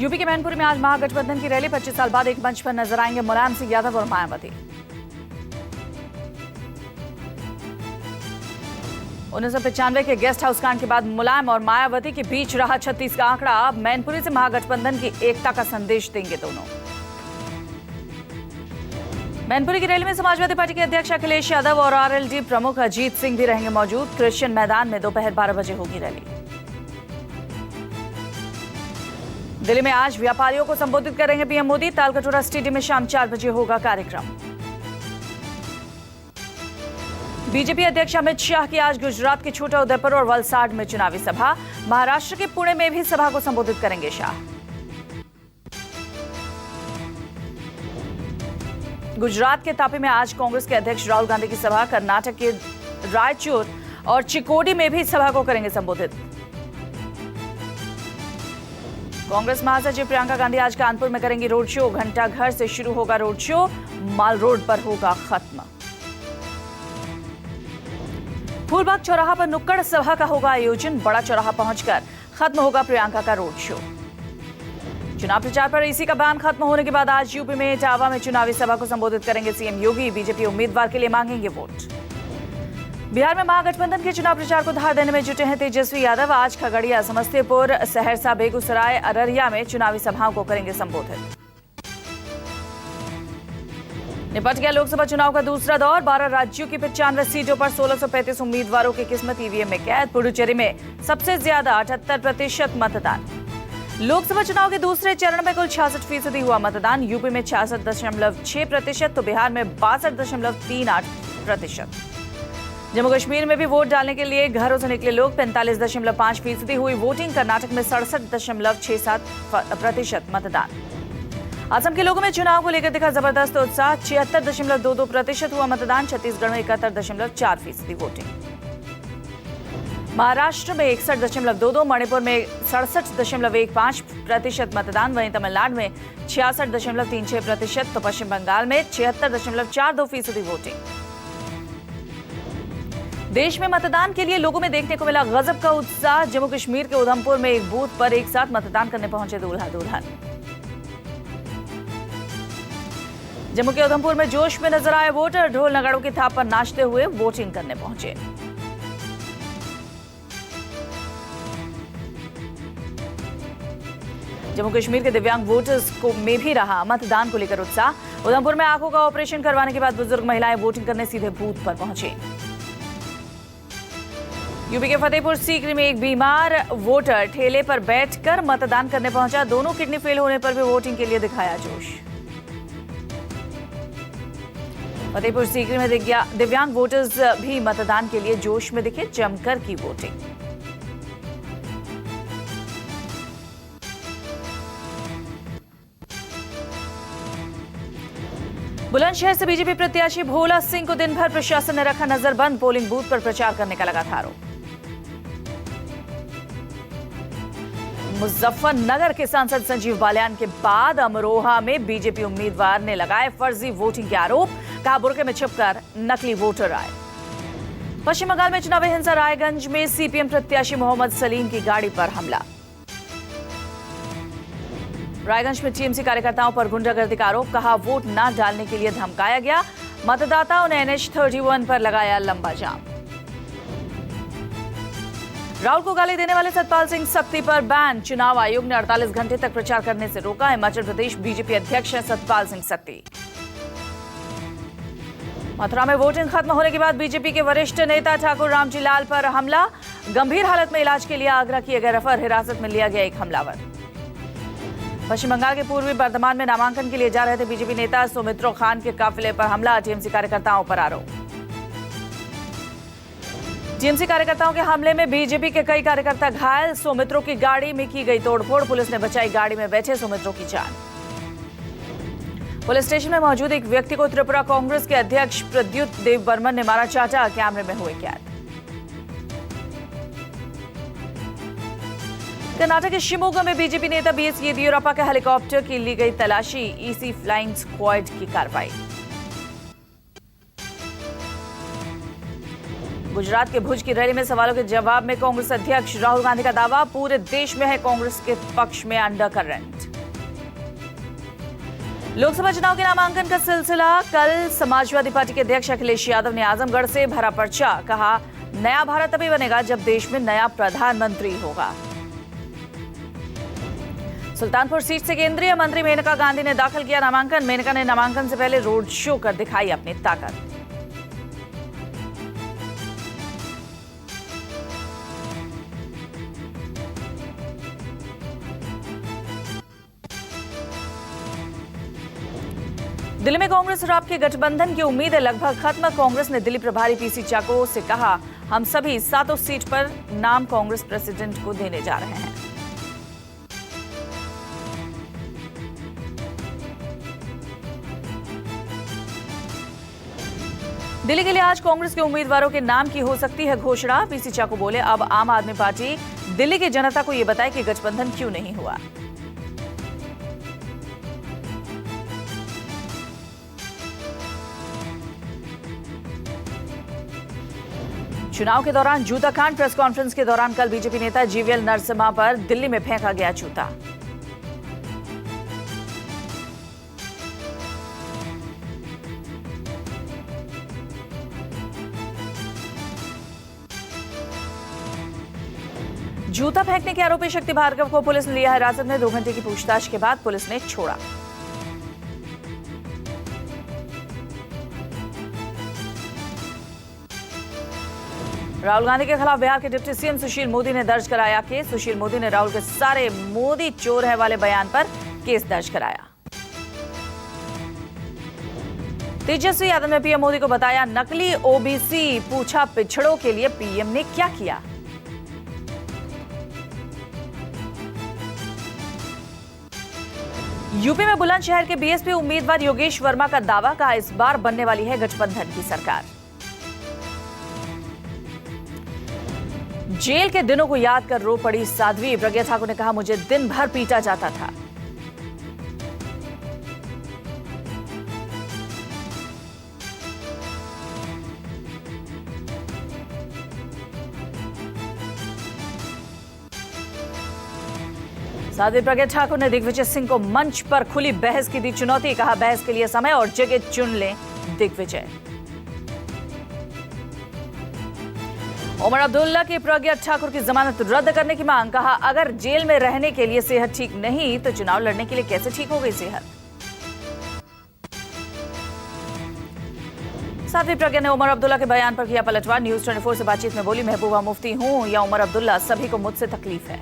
UP के मैनपुरी में आज महागठबंधन की रैली। 25 साल बाद एक मंच पर नजर आएंगे मुलायम सिंह यादव और मायावती। 1995 के गेस्ट हाउस कांड के बाद मुलायम और मायावती के बीच रहा 36 का आंकड़ा। अब मैनपुरी से महागठबंधन की एकता का संदेश देंगे दोनों। मैनपुरी की रैली में समाजवादी पार्टी के अध्यक्ष अखिलेश यादव और आरएलडी प्रमुख अजीत सिंह भी रहेंगे मौजूद। क्रिश्चियन मैदान में दोपहर 12 बजे होगी रैली। दिल्ली में आज व्यापारियों को संबोधित करेंगे पीएम मोदी। तालकटोरा स्टेडियम में शाम 4 बजे होगा कार्यक्रम। बीजेपी अध्यक्ष अमित शाह की आज गुजरात के छोटा उदेपुर और वलसाड में चुनावी सभा। महाराष्ट्र के पुणे में भी सभा को संबोधित करेंगे शाह। गुजरात के तापी में आज कांग्रेस के अध्यक्ष राहुल गांधी की सभा। कर्नाटक के रायचूर और चिकोडी में भी सभा को करेंगे संबोधित। कांग्रेस महासचिव प्रियंका गांधी आज कानपुर में करेंगी रोड शो। घंटा घर से शुरू होगा रोड शो, माल रोड पर होगा खत्म। फूलबाग चौराहा पर नुक्कड़ सभा का होगा आयोजन। बड़ा चौराहा पहुंचकर खत्म होगा प्रियंका का रोड शो। चुनाव प्रचार पर ईसी का बैन खत्म होने के बाद आज यूपी में इटावा में चुनावी सभा को संबोधित करेंगे सीएम योगी। बीजेपी उम्मीदवार के लिए मांगेंगे वोट। बिहार में महागठबंधन के चुनाव प्रचार को धार देने में जुटे हैं तेजस्वी यादव। आज खगड़िया, समस्तीपुर, सहरसा, बेगूसराय, अररिया में चुनावी सभाओं को करेंगे संबोधित। निपट गया लोकसभा चुनाव का दूसरा दौर। 12 राज्यों की 95 सीटों पर 1635 उम्मीदवारों की किस्मत ईवीएम में कैद। पुडुचेरी में सबसे ज्यादा 78% मतदान। लोकसभा चुनाव के दूसरे चरण में कुल 66% हुआ मतदान। यूपी में 66.6% तो बिहार में 62.38%। जम्मू कश्मीर में भी वोट डालने के लिए घरों से निकले लोग। 45.5% हुई वोटिंग। कर्नाटक में 67.67% मतदान। असम के लोगों में चुनाव को लेकर दिखा जबरदस्त उत्साह। 76.22% हुआ मतदान। छत्तीसगढ़ में 71.4% वोटिंग। महाराष्ट्र में 61.22, मणिपुर में 67.15% मतदान। वहीं तमिलनाडु में 66.36% तो पश्चिम बंगाल में 76.42% वोटिंग। देश में मतदान के लिए लोगों में देखने को मिला गजब का उत्साह। जम्मू कश्मीर के उधमपुर में एक बूथ पर एक साथ मतदान करने पहुंचे दूल्हा दुल्हन। जम्मू के उधमपुर में जोश में नजर आए वोटर। ढोल नगाड़ों की थाप पर नाचते हुए वोटिंग करने पहुंचे। जम्मू कश्मीर के दिव्यांग वोटर्स को में भी रहा मतदान को लेकर उत्साह। उधमपुर में आंखों का ऑपरेशन करवाने के बाद बुजुर्ग महिलाएं वोटिंग करने सीधे बूथ पर पहुंची। यूपी के फतेहपुर सीकरी में एक बीमार वोटर ठेले पर बैठकर मतदान करने पहुंचा। दोनों किडनी फेल होने पर भी वोटिंग के लिए दिखाया जोश। फतेहपुर सीकरी में दिव्यांग वोटर्स भी मतदान के लिए जोश में दिखे। जमकर की वोटिंग। बुलंदशहर से बीजेपी प्रत्याशी भोला सिंह को दिन भर प्रशासन ने रखा नजरबंद। पोलिंग बूथ पर प्रचार करने का लगा था आरोप। मुजफ्फरनगर के सांसद संजीव बालियान के बाद अमरोहा में बीजेपी उम्मीदवार ने लगाए फर्जी वोटिंग के आरोप। कहा बुर्के में छिपकर नकली वोटर आए। पश्चिम बंगाल में चुनावी हिंसा। रायगंज में सीपीएम प्रत्याशी मोहम्मद सलीम की गाड़ी पर हमला। रायगंज में टीएमसी कार्यकर्ताओं पर गुंडागर्दी का आरोप। कहा वोट न डालने के लिए धमकाया गया। मतदाताओं ने NH31 पर लगाया लंबा जाम। राहुल को गाली देने वाले सतपाल सिंह सत्ती पर बैन। चुनाव आयोग ने 48 घंटे तक प्रचार करने से रोका। हिमाचल प्रदेश बीजेपी अध्यक्ष हैं सतपाल सिंह सत्ती। मथुरा में वोटिंग खत्म होने के बाद बीजेपी के वरिष्ठ नेता ठाकुर रामजी लाल पर हमला। गंभीर हालत में इलाज के लिए आगरा किए गए रेफर। हिरासत में लिया गया एक हमलावर। पश्चिम बंगाल के पूर्वी बर्धमान में नामांकन के लिए जा रहे थे बीजेपी नेता सुमित्रो खान के काफिले पर हमला। टीएमसी कार्यकर्ताओं पर आरोप। टीएमसी कार्यकर्ताओं के हमले में बीजेपी के कई कार्यकर्ता घायल। सुमित्रो की गाड़ी में की गई तोड़फोड़। पुलिस ने बचाई गाड़ी में बैठे सुमित्रो की जान। पुलिस स्टेशन में मौजूद एक व्यक्ति को त्रिपुरा कांग्रेस के अध्यक्ष प्रद्युत देव बर्मन ने मारा चाटा। कैमरे में हुए कैद। कर्नाटक के शिमोगा में बीजेपी नेता बीएस येदियुरप्पा के हेलीकॉप्टर की ली गई तलाशी। ईसी फ्लाइंग स्क्वाड की कार्रवाई। गुजरात के भुज की रैली में सवालों के जवाब में कांग्रेस अध्यक्ष राहुल गांधी का दावा। पूरे देश में है कांग्रेस के पक्ष में अंडर करंट। लोकसभा चुनाव के नामांकन का सिलसिला कल। समाजवादी पार्टी के अध्यक्ष अखिलेश यादव ने आजमगढ़ से भरा पर्चा। कहा, नया भारत तभी बनेगा जब देश में नया प्रधानमंत्री होगा। सुल्तानपुर सीट से केंद्रीय मंत्री मेनका गांधी ने दाखिल किया नामांकन। मेनका ने नामांकन से पहले रोड शो कर दिखाई अपनी ताकत। दिल्ली में कांग्रेस और आपके गठबंधन की उम्मीदें लगभग खत्म। कांग्रेस ने दिल्ली प्रभारी पीसी चाको से कहा, हम सभी 7 सीट पर नाम कांग्रेस प्रेसिडेंट को देने जा रहे हैं। दिल्ली के लिए आज कांग्रेस के उम्मीदवारों के नाम की हो सकती है घोषणा। पीसी चाको बोले, अब आम आदमी पार्टी दिल्ली की जनता को यह बताए कि गठबंधन क्यों नहीं हुआ। चुनाव के दौरान जूता कांड। प्रेस कॉन्फ्रेंस के दौरान कल बीजेपी नेता जीवीएल नरसिम्हा पर दिल्ली में फेंका गया जूता। जूता फेंकने के आरोपी शक्ति भार्गव को पुलिस ने लिया हिरासत में। 2 घंटे की पूछताछ के बाद पुलिस ने छोड़ा। राहुल गांधी के खिलाफ बिहार के डिप्टी सीएम सुशील मोदी ने दर्ज कराया केस। सुशील मोदी ने राहुल के सारे मोदी चोर है वाले बयान पर केस दर्ज कराया। तेजस्वी यादव ने पीएम मोदी को बताया नकली ओबीसी। पूछा, पिछड़ों के लिए पीएम ने क्या किया। यूपी में बुलंदशहर के बीएसपी उम्मीदवार योगेश वर्मा का दावा। कहा, इस बार बनने वाली है गठबंधन की सरकार। जेल के दिनों को याद कर रो पड़ी साध्वी। प्रज्ञा ठाकुर ने कहा, मुझे दिन भर पीटा जाता था। साध्वी प्रज्ञा ठाकुर ने दिग्विजय सिंह को मंच पर खुली बहस की दी चुनौती। कहा, बहस के लिए समय और जगह चुन लें दिग्विजय। उमर अब्दुल्ला की प्रज्ञा ठाकुर की जमानत रद्द करने की मांग। कहा, अगर जेल में रहने के लिए सेहत ठीक नहीं तो चुनाव लड़ने के लिए कैसे ठीक हो गई सेहत। साध्वी प्रज्ञा ने उमर अब्दुल्ला के बयान पर किया पलटवार। न्यूज 24 से बातचीत में बोली, महबूबा मुफ्ती हूं या उमर अब्दुल्ला, सभी को मुझसे तकलीफ है।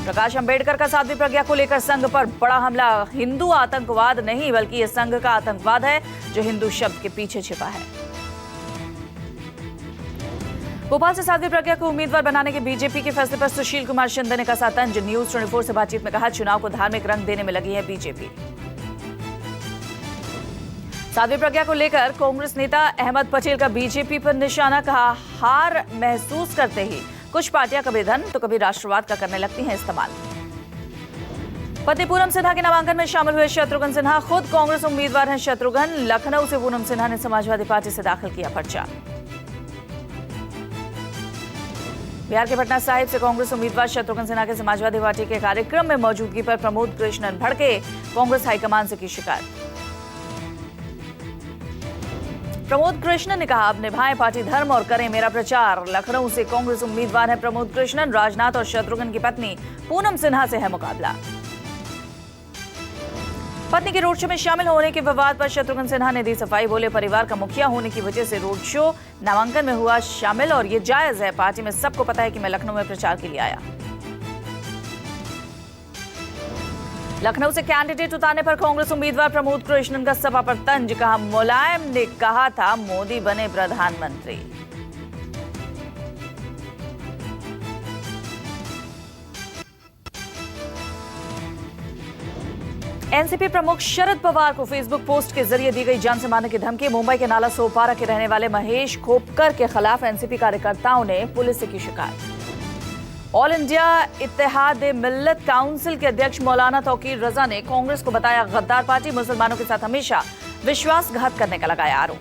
प्रकाश अंबेडकर का साध्वी प्रज्ञा को लेकर संघ पर बड़ा हमला। हिंदू आतंकवाद नहीं बल्कि यह संघ का आतंकवाद है जो हिंदू शब्द के पीछे छिपा है। भोपाल से साध्वी प्रज्ञा को उम्मीदवार बनाने के बीजेपी के फैसले पर सुशील कुमार शिंदे ने कसा तंज। न्यूज 24 से बातचीत में कहा, चुनाव को धार्मिक रंग देने में लगी है बीजेपी। साध्वी प्रज्ञा को लेकर कांग्रेस नेता अहमद पटेल का बीजेपी पर निशाना। कहा, हार महसूस करते ही कुछ पार्टियां कभी धन तो कभी राष्ट्रवाद का करने लगती हैं इस्तेमाल। पति पूनम सिन्हा के नामांकन में शामिल हुए शत्रुघ्न सिन्हा। खुद कांग्रेस उम्मीदवार हैं शत्रुघ्न। लखनऊ से पूनम सिन्हा ने समाजवादी पार्टी से दाखिल किया पर्चा। बिहार के पटना साहिब से कांग्रेस उम्मीदवार शत्रुघ्न सिन्हा के समाजवादी पार्टी के कार्यक्रम में मौजूदगी पर प्रमोद कृष्णन भड़के। कांग्रेस हाईकमान से की शिकायत। प्रमोद कृष्णन ने कहा, अब निभाएं पार्टी धर्म और करें मेरा प्रचार। लखनऊ से कांग्रेस उम्मीदवार हैं प्रमोद कृष्णन। राजनाथ और शत्रुघ्न की पत्नी पूनम सिन्हा से है मुकाबला। पत्नी के रोड शो में शामिल होने के विवाद पर शत्रुघ्न सिन्हा ने दी सफाई। बोले, परिवार का मुखिया होने की वजह से रोड शो नामांकन में हुआ शामिल और ये जायज है। पार्टी में सबको पता है कि मैं लखनऊ में प्रचार के लिए आया। लखनऊ से कैंडिडेट उतारने पर कांग्रेस उम्मीदवार प्रमोद कृष्णन का सभा पर तंज। कहा, मुलायम ने कहा था मोदी बने प्रधानमंत्री। एनसीपी प्रमुख शरद पवार को फेसबुक पोस्ट के जरिए दी गई जान से मारने की धमकी। मुंबई के नाला सोपारा के रहने वाले महेश खोपकर के खिलाफ एनसीपी कार्यकर्ताओं ने पुलिस से की शिकायत। ऑल इंडिया इत्तेहाद मिल्लत काउंसिल के अध्यक्ष मौलाना तौकीर रजा ने कांग्रेस को बताया गद्दार पार्टी। मुसलमानों के साथ हमेशा विश्वासघात करने का लगाया आरोप।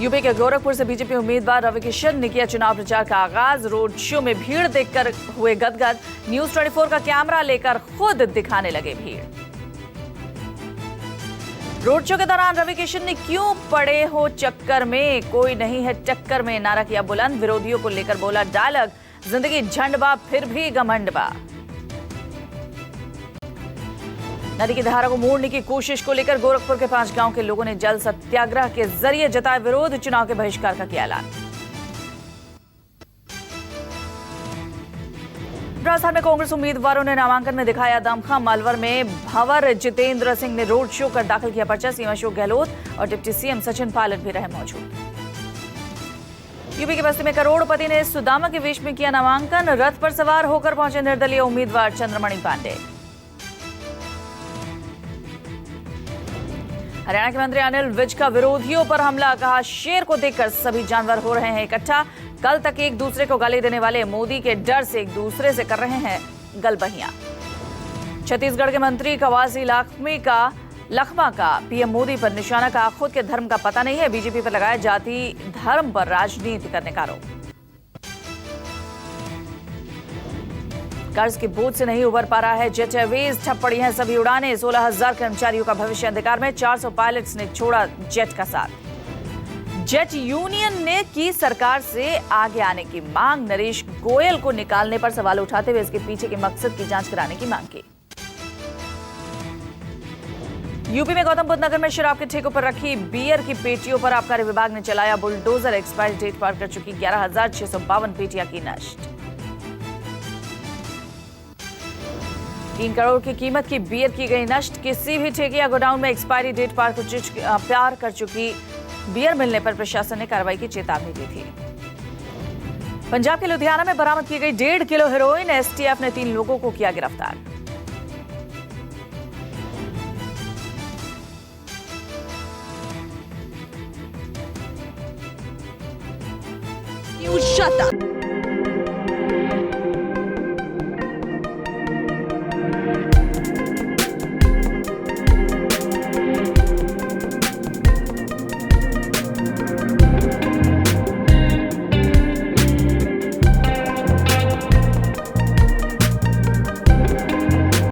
यूपी के गोरखपुर से बीजेपी उम्मीदवार रवि किशन ने किया चुनाव प्रचार का आगाज। रोड शो में भीड़ देखकर हुए गदगद। न्यूज 24 का कैमरा लेकर खुद दिखाने लगे भीड़। रोड शो के दौरान रवि किशन ने क्यों पड़े हो चक्कर में, कोई नहीं है टक्कर में नारा किया बुलंद। विरोधियों को लेकर बोला डायलॉग, जिंदगी झंडबा फिर भी घमंडबा। नदी की धारा को मोड़ने की कोशिश को लेकर गोरखपुर के 5 गांव के लोगों ने जल सत्याग्रह के जरिए जताया विरोध। चुनाव के बहिष्कार का किया ऐलान। राजस्थान में कांग्रेस उम्मीदवारों ने नामांकन में दिखाया दमखम। अलवर में भंवर जितेंद्र सिंह ने रोड शो कर दाखिल किया पर्चा। सीएम अशोक गहलोत और डिप्टी सीएम सचिन पायलट भी रहे मौजूद। यूपी के बस्ती में करोड़पति ने सुदामा के वेश में किया नामांकन। रथ पर सवार होकर पहुंचे निर्दलीय उम्मीदवार चंद्रमणि पांडे। हरियाणा के मंत्री अनिल विज का विरोधियों पर हमला, कहा शेर को देखकर सभी जानवर हो रहे हैं इकट्ठा। कल तक एक दूसरे को गाली देने वाले मोदी के डर से एक दूसरे से कर रहे हैं गलबहियां। छत्तीसगढ़ के मंत्री कवासी लखमा का पीएम मोदी पर निशाना, कहा खुद के धर्म का पता नहीं है। बीजेपी पर लगाया जाति धर्म पर राजनीति करने का आरोप। कर्ज के बोझ से नहीं उबर पा रहा है जेट एयरवेज, ठप पड़ी हैं सभी उड़ानें। 16,000 कर्मचारियों का भविष्य अंधकार में। 400 पायलट्स ने छोड़ा जेट का साथ। जेट यूनियन ने की सरकार से आगे आने की मांग। नरेश गोयल को निकालने पर सवाल उठाते हुए इसके पीछे के मकसद की जांच कराने की मांग की। यूपी में गौतम बुद्ध नगर में शराब के ठेकों पर रखी बियर की पेटियों पर आबकारी विभाग ने चलाया बुलडोजर। एक्सपायरी डेट पार कर चुकी 11,652 पेटियां की नष्ट। 3 करोड़ की कीमत की बियर की गई नष्ट। किसी भी ठेके या गोडाउन में एक्सपायरी डेट पार कर चुकी बियर मिलने पर प्रशासन ने कार्रवाई की चेतावनी दी थी। पंजाब के लुधियाना में बरामद की गई 1.5 किलो हेरोइन। एसटीएफ ने 3 लोगों को किया गिरफ्तार। You shut up.